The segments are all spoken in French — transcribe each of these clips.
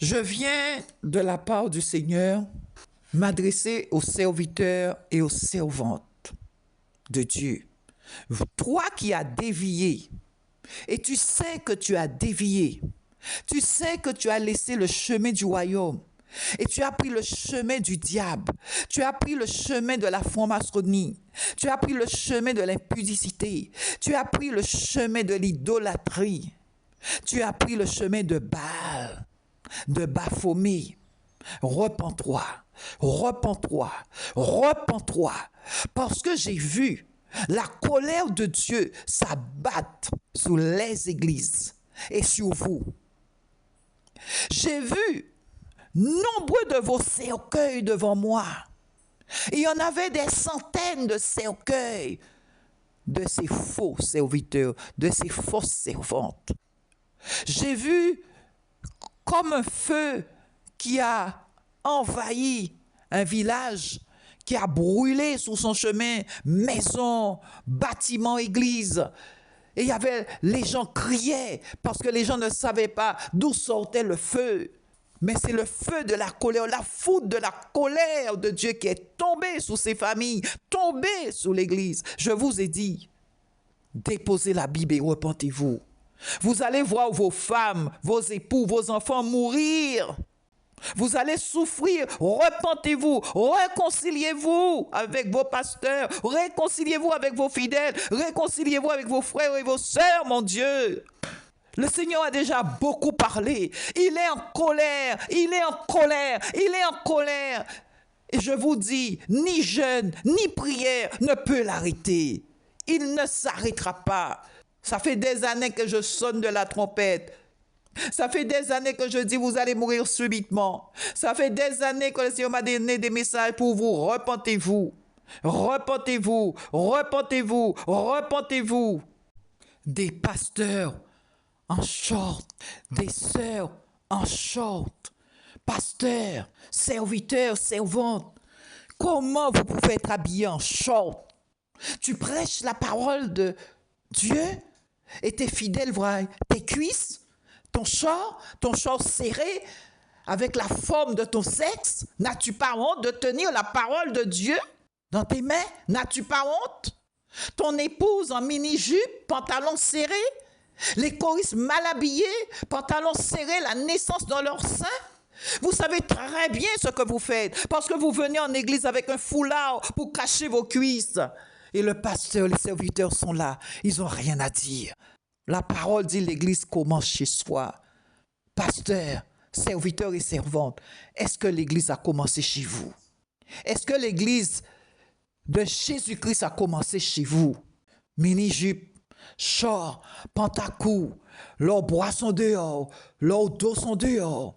Je viens de la part du Seigneur m'adresser aux serviteurs et aux servantes de Dieu. Toi qui as dévié, et tu sais que tu as dévié, tu sais que tu as laissé le chemin du royaume, et tu as pris le chemin du diable, tu as pris le chemin de la franc-maçonnerie, tu as pris le chemin de l'impudicité, tu as pris le chemin de l'idolâtrie, tu as pris le chemin de Baal, de Baphomet. Repens-toi, repens-toi, repens-toi, parce que j'ai vu la colère de Dieu s'abattre sur les églises et sur vous. J'ai vu nombreux de vos cercueils devant moi. Il y en avait des centaines de cercueils de ces faux serviteurs, de ces fausses servantes. J'ai vu comme un feu qui a envahi un village, qui a brûlé sur son chemin maison, bâtiment, église. Et il y avait, les gens criaient parce que les gens ne savaient pas d'où sortait le feu. Mais c'est le feu de la colère, la foudre de la colère de Dieu qui est tombée sur ces familles, tombée sur l'église. Je vous ai dit, déposez la Bible et repentez-vous. Vous allez voir vos femmes, vos époux, vos enfants mourir. Vous allez souffrir. Repentez-vous. Réconciliez-vous avec vos pasteurs. Réconciliez-vous avec vos fidèles. Réconciliez-vous avec vos frères et vos sœurs, mon Dieu. Le Seigneur a déjà beaucoup parlé. Il est en colère. Il est en colère. Il est en colère. Et je vous dis, ni jeûne, ni prière ne peut l'arrêter. Il ne s'arrêtera pas. Ça fait des années que je sonne de la trompette. Ça fait des années que je dis vous allez mourir subitement. Ça fait des années que le Seigneur m'a donné des messages pour vous. Repentez-vous. Repentez-vous. Repentez-vous. Repentez-vous. Des pasteurs en short. Des sœurs en short. Pasteurs, serviteurs, servantes. Comment vous pouvez être habillés en short? Tu prêches la parole de Dieu et tes fidèles voient tes cuisses, ton short serré avec la forme de ton sexe. N'as-tu pas honte de tenir la parole de Dieu dans tes mains? N'as-tu pas honte? Ton épouse en mini-jupe, pantalon serré, les choristes mal habillés, pantalon serré, la naissance dans leur sein. Vous savez très bien ce que vous faites parce que vous venez en église avec un foulard pour cacher vos cuisses. Et le pasteur, les serviteurs sont là. Ils n'ont rien à dire. La parole dit l'église commence chez soi. Pasteur, serviteurs et servantes, est-ce que l'église a commencé chez vous? Est-ce que l'église de Jésus-Christ a commencé chez vous? Mini-jupe, short, pantacourt, leurs bras sont dehors, leurs dos sont dehors.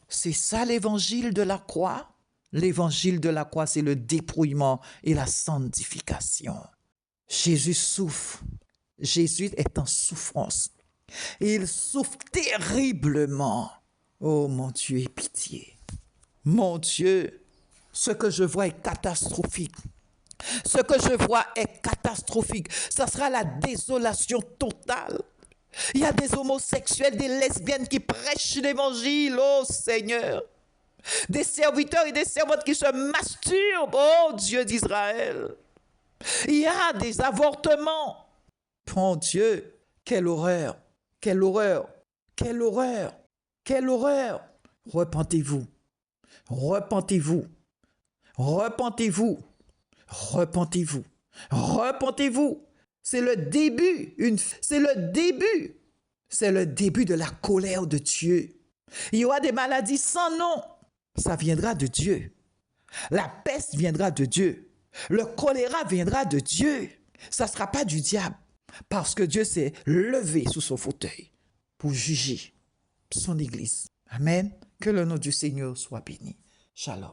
C'est ça l'évangile de la croix? L'évangile de la croix, c'est le dépouillement et la sanctification. Jésus souffre. Jésus est en souffrance. Et il souffre terriblement. Oh mon Dieu, aie pitié. Mon Dieu, ce que je vois est catastrophique. Ce que je vois est catastrophique. Ça sera la désolation totale. Il y a des homosexuels, des lesbiennes qui prêchent l'évangile, oh Seigneur. Des serviteurs et des servantes qui se masturbent, oh Dieu d'Israël. Il y a des avortements. Mon Dieu, quelle horreur, quelle horreur, quelle horreur, quelle horreur. Repentez-vous, repentez-vous, repentez-vous, repentez-vous, repentez-vous. C'est le début, c'est le début de la colère de Dieu. Il y aura des maladies sans nom. Ça viendra de Dieu. La peste viendra de Dieu. Le choléra viendra de Dieu. Ça ne sera pas du diable. Parce que Dieu s'est levé sous son fauteuil pour juger son Église. Amen. Que le nom du Seigneur soit béni. Shalom.